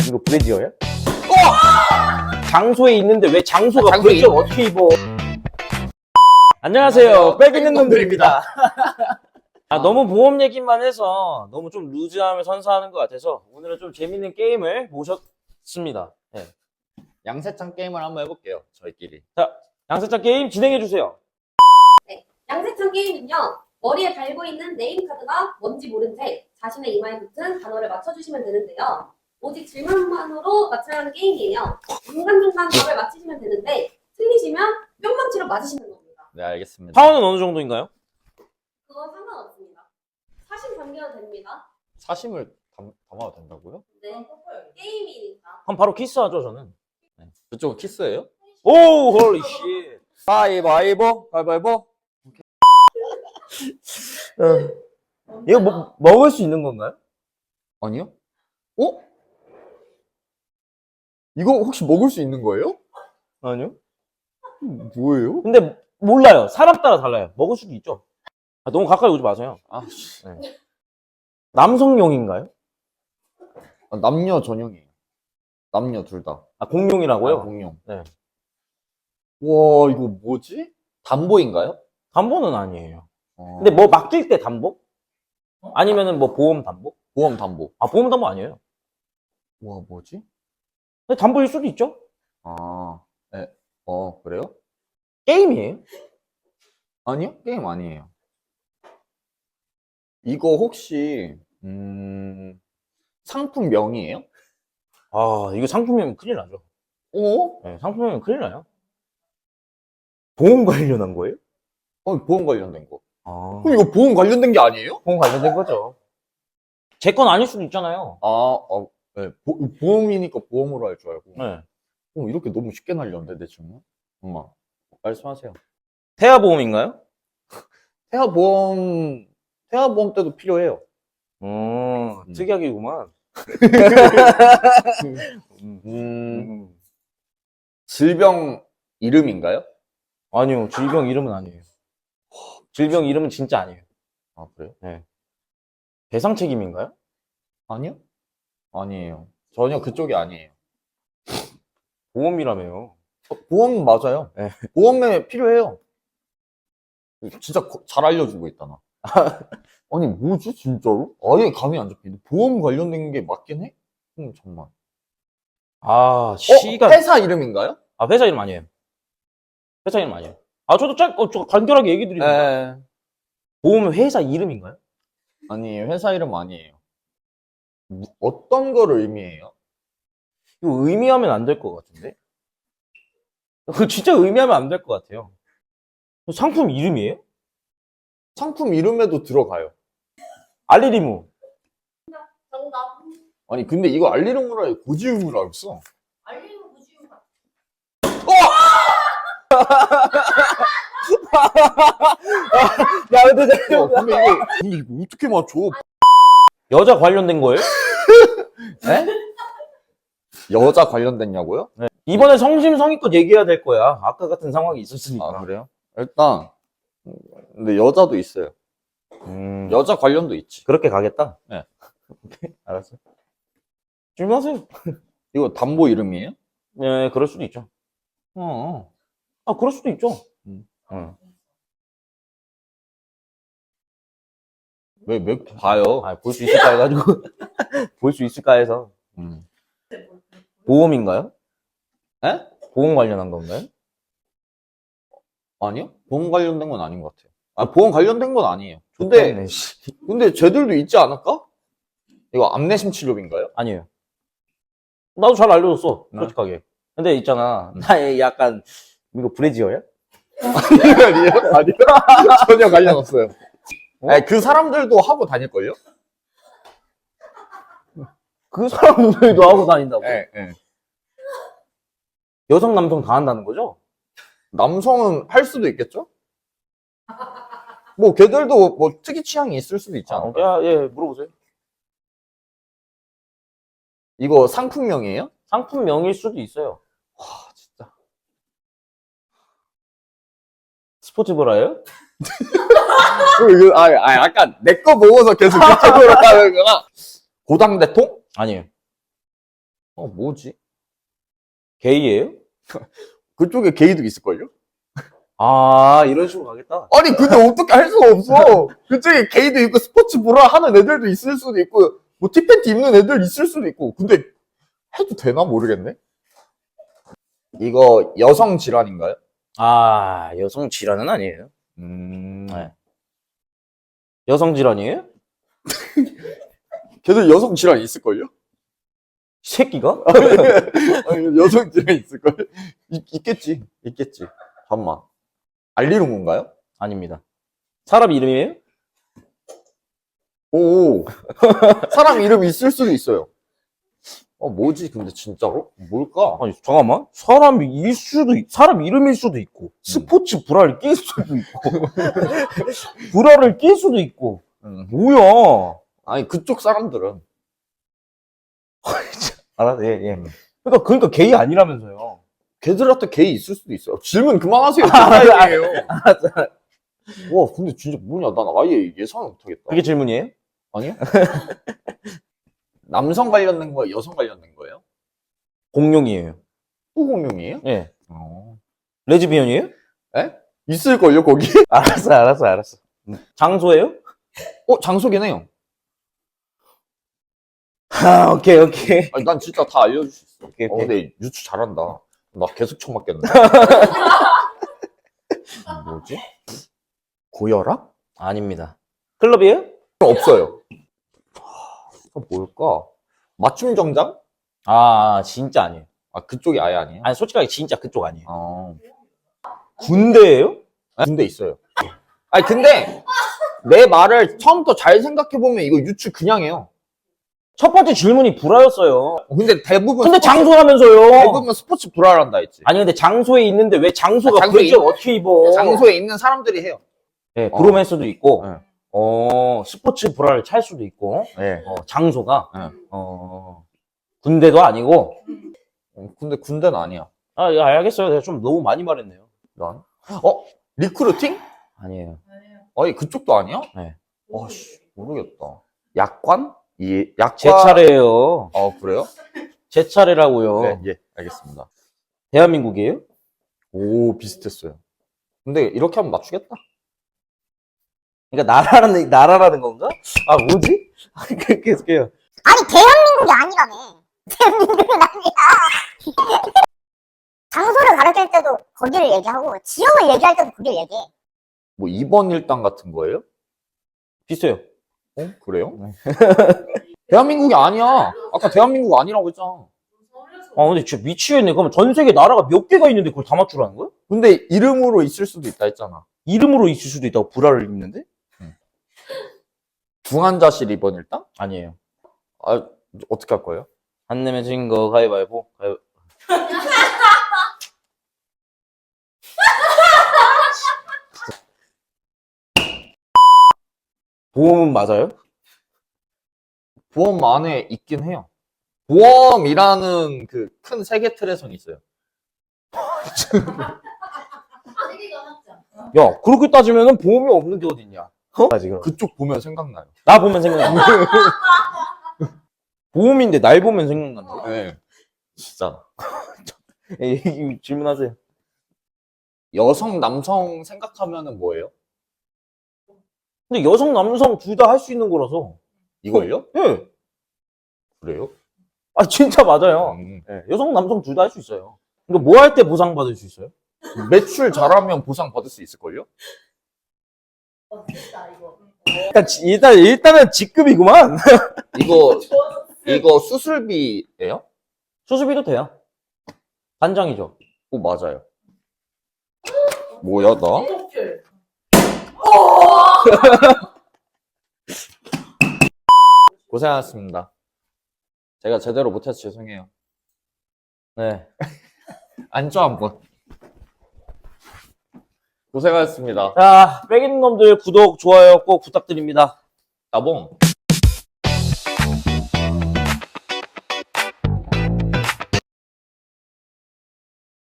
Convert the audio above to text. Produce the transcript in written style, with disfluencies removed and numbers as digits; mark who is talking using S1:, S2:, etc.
S1: 이거 브래지어야? 장소에 있는데 왜 장소가
S2: 장소에
S1: 브래지어 어떻게 입어? 안녕하세요. 백 있는 놈들입니다. 너무 보험 얘기만 해서 너무 좀 루즈함을 선사하는 것 같아서 오늘은 좀 재밌는 게임을 모셨습니다. 네.
S2: 양세찬 게임을 한번 해볼게요, 저희끼리.
S1: 자, 양세찬 게임 진행해주세요.
S3: 네, 양세찬 게임은요. 머리에 달고 있는 네임카드가 뭔지 모른 채 자신의 이마에 붙은 단어를 맞춰주시면 되는데요. 오직 질문만으로 맞춰야 하는 게임이에요. 중간중간 답을 맞히시면 되는데 틀리시면 뿅망치로 맞으시는 겁니다.
S2: 네, 알겠습니다.
S1: 파워는 어느 정도인가요?
S3: 그건 상관없습니다. 사심 담겨도 됩니다.
S2: 사심을 담아도 된다고요?
S3: 네, 게임이니까.
S1: 그럼 바로 키스하죠, 저는.
S2: 그쪽은 키스예요?
S1: 오, 홀리 씨.
S2: 가위바위보, 가위바위보.
S1: 이거 먹을 수 있는 건가요?
S2: 아니요? 어? 이거 혹시 먹을 수 있는 거예요?
S1: 아니요.
S2: 뭐예요?
S1: 근데 몰라요. 사람 따라 달라요. 먹을 수도 있죠. 너무 가까이 오지 마세요. 네. 남성용인가요?
S2: 남녀 전용이에요. 남녀 둘 다.
S1: 공용이라고요?
S2: 공용.
S1: 네.
S2: 와, 이거 뭐지? 담보인가요?
S1: 담보는 아니에요. 근데 뭐 맡길 때 담보? 아니면은 뭐 보험 담보?
S2: 보험 담보.
S1: 보험 담보 아니에요.
S2: 와, 뭐지?
S1: 근데 담보일 수도 있죠.
S2: 네. 그래요?
S1: 게임이에요.
S2: 아니요? 게임 아니에요. 이거 혹시, 상품명이에요?
S1: 이거 상품이면 큰일 나죠.
S2: 어?
S1: 네, 상품이면 큰일 나요. 보험 관련한 거예요?
S2: 보험 관련된 거.
S1: 그럼
S2: 이거 보험 관련된 게 아니에요?
S1: 보험 관련된 거죠. 제 건 아닐 수도 있잖아요.
S2: 네. 보험이니까 보험으로 할 줄 알고.
S1: 네.
S2: 이렇게 너무 쉽게 날렸는데, 내 친구? 엄마, 말씀하세요.
S1: 태아보험인가요?
S2: 태아보험 때도 필요해요.
S1: 특이하게구만.
S2: 질병 이름인가요?
S1: 아니요, 질병 이름은 아니에요. 질병 이름은 진짜 아니에요.
S2: 그래요?
S1: 네. 배상 책임인가요?
S2: 아니요? 아니에요. 전혀 그쪽이 아니에요.
S1: 보험이라며요.
S2: 보험 맞아요.
S1: 네.
S2: 보험에 필요해요. 진짜 잘 알려주고 있다, 나. 아니, 뭐지, 진짜로? 아예 감이 안 잡히는데. 보험 관련된 게 맞긴 해? 잠깐만. 회사 이름인가요?
S1: 회사 이름 아니에요. 회사 이름 아니에요. 저도 저 간결하게 얘기 드립니다.
S2: 네.
S1: 보험 회사 이름인가요?
S2: 아니, 회사 이름 아니에요. 어떤 거를 의미해요?
S1: 이거 의미하면 안 될 것 같은데? 그거 진짜 의미하면 안 될 것 같아요. 상품 이름이에요?
S2: 상품 이름에도 들어가요.
S1: 알리리무.
S3: 정답.
S2: 아니, 근데 이거 알리르무라 고지음으로 알고 있어.
S3: 알리는 무지우가.
S1: 야, 근데
S2: 근데 이거 어떻게 맞춰?
S1: 여자 관련된 거예요?
S2: 네? 여자 관련됐냐고요?
S1: 네. 이번에 성심성의껏 얘기해야 될 거야. 아까 같은 상황이 있었으니까.
S2: 그래요? 일단, 근데 여자도 있어요. 여자 관련도 있지.
S1: 그렇게 가겠다?
S2: 네.
S1: 오케이, 알았어. 질문하세요.
S2: 이거 담보 이름이에요?
S1: 네, 그럴 수도 있죠. 그럴 수도 있죠.
S2: 왜 봐요?
S1: 볼 수 있을까 해가지고. 볼 수 있을까 해서. 보험인가요?
S2: 에?
S1: 보험 관련한 건가요?
S2: 아니요? 보험 관련된 건 아닌 것 같아요. 보험 관련된 건 아니에요. 근데 쟤들도 있지 않을까? 이거 암내심 치료비인가요?
S1: 아니에요. 나도 잘 알려줬어, 솔직하게. 근데 있잖아, 나 약간, 이거 브래지어야?
S2: 아니요? 전혀 관련 없어요. 아니, 그 사람들도 하고 다닐걸요?
S1: 그 사람들도 하고 다닌다고?
S2: 네.
S1: 여성, 남성 다 한다는 거죠?
S2: 남성은 할 수도 있겠죠? 걔들도 특이 취향이 있을 수도 있지 않을까?
S1: 물어보세요.
S2: 이거 상품명이에요?
S1: 상품명일 수도 있어요.
S2: 진짜.
S1: 스포츠브라예요?
S2: 약간 내 거 보고서 계속 그쪽으로 가는 거나. 고당대통?
S1: 아니에요.
S2: 뭐지?
S1: 게이예요?
S2: 그쪽에 게이도 있을걸요?
S1: 아, 이런 식으로 가겠다.
S2: 아니, 근데 어떻게 할 수가 없어. 그쪽에 게이도 있고, 스포츠 브라 하는 애들도 있을 수도 있고, 뭐, 티팬티 입는 애들 있을 수도 있고, 근데 해도 되나 모르겠네? 이거 여성 질환인가요?
S1: 아, 여성 질환은 아니에요. 네. 여성 질환이에요?
S2: 걔들 여성 질환 있을걸요?
S1: 이 새끼가?
S2: 아니, 여성 질환 있을걸? 있겠지. 있겠지. 잠깐만. 알리는 건가요?
S1: 아닙니다. 사람 이름이에요?
S2: 오. 사람 이름 있을 수도 있어요. 뭐지, 근데 진짜로? 뭘까?
S1: 아니, 잠깐만. 사람 이름일 수도 있고, 스포츠 브라를 낄 수도 있고, 브라를 낄 수도 있고, 뭐야.
S2: 아니, 그쪽 사람들은.
S1: 알아, 예, 예. 그러니까 게이 아니라면서요.
S2: 걔들한테 게이 있을 수도 있어요. 질문 그만하세요. 진짜예요. 와, 근데 진짜 뭐냐. 난 아예 예상을 못하겠다.
S1: 그게 질문이에요?
S2: 아니요? 남성 관련된 거예요? 여성 관련된 거예요?
S1: 공룡이에요.
S2: 또 공룡이에요?
S1: 예.
S2: 어.
S1: 레즈비언이에요?
S2: 에? 있을걸요, 거기?
S1: 알았어. 장소예요?
S2: 장소긴 해요.
S1: 아, 오케이.
S2: 아니, 난 진짜 다 알려줄 수 있어.
S1: 오케이.
S2: 근데 유추 잘한다. 나 계속 처맞겠네. 뭐지? 고혈압?
S1: 아닙니다. 클럽이에요?
S2: 없어요. 뭘까? 맞춤 정장?
S1: 아, 진짜 아니에요.
S2: 그쪽이 아예 아니에요?
S1: 아니, 솔직하게 진짜 그쪽 아니에요.
S2: 군대예요? 군대 있어요. 아니, 근데 내 말을 처음부터 잘 생각해보면 이거 유추 그냥 해요.
S1: 첫 번째 질문이 브라였어요.
S2: 근데 대부분
S1: 근데 장소라면서요.
S2: 대부분 스포츠 브라란다 했지.
S1: 아니, 근데 장소에 있는데 왜 장소가
S2: 장소에
S1: 그렇게 어떻게 입어?
S2: 장소에 있는 사람들이 해요.
S1: 네, 브로맨스도 있고,
S2: 네.
S1: 스포츠 브라를 찰 수도 있고,
S2: 네.
S1: 장소가,
S2: 네.
S1: 군대도 아니고,
S2: 근데 군대는 아니야.
S1: 아, 예, 알겠어요. 내가 좀 너무 많이 말했네요.
S2: 난? 리크루팅?
S1: 아니에요.
S2: 아니, 그쪽도 아니야?
S1: 네.
S2: 모르겠다. 약관? 약관?
S1: 제 차례예요.
S2: 그래요?
S1: 제 차례라고요.
S2: 네, 예, 알겠습니다.
S1: 대한민국이에요?
S2: 오, 비슷했어요. 근데 이렇게 하면 맞추겠다.
S1: 그러니까 나라라는 건가? 아, 뭐지? 계속해요.
S4: 아니 대한민국이 아니라며. 대한민국은 아니야. 장소를 가르칠 때도 거기를 얘기하고 지역을 얘기할 때도 거기를 얘기해.
S2: 뭐 2번 일당 같은 거예요?
S1: 비슷해요.
S2: 그래요? 대한민국이 아니야. 아까 대한민국 아니라고 했잖아.
S1: 아, 근데 진짜 미치겠네. 그러면 전 세계 나라가 몇 개가 있는데 그걸 다 맞추라는 거야?
S2: 근데 이름으로 있을 수도 있다 했잖아.
S1: 이름으로 있을 수도 있다고 브라를 입는데?
S2: 중환자실 2번 일당?
S1: 아니에요.
S2: 어떻게 할 거예요?
S1: 안 내면 진 거 가위바위보. 보험은 맞아요?
S2: 보험 안에 있긴 해요. 보험이라는 그 큰 세계 틀에선 있어요.
S1: 야, 그렇게 따지면은 보험이 없는 게 어딨냐? 지금.
S2: 그쪽 보면 생각나요.
S1: 나 보면 생각난다. 보험인데 날 보면 생각난다.
S2: 네. 진짜.
S1: 질문하세요.
S2: 여성, 남성 생각하면은 뭐예요?
S1: 근데 여성, 남성 둘 다 할 수 있는 거라서.
S2: 이걸요?
S1: 예.
S2: 그래요?
S1: 아, 진짜 맞아요. 예, 여성, 남성 둘 다 할 수 있어요. 그러니까 뭐 할 때 보상받을 수 있어요?
S2: 매출 잘하면 보상 받을 수 있을걸요?
S1: 일단은 직급이구만.
S2: 이거 수술비예요?
S1: 수술비도 돼요. 반장이죠.
S2: 맞아요. 뭐야, 나? 고생하셨습니다. 제가 제대로 못해서 죄송해요.
S1: 네.
S2: 앉죠, 한번. 고생하셨습니다.
S1: 자, 빼기는 놈들 구독, 좋아요 꼭 부탁드립니다.
S2: 나봉.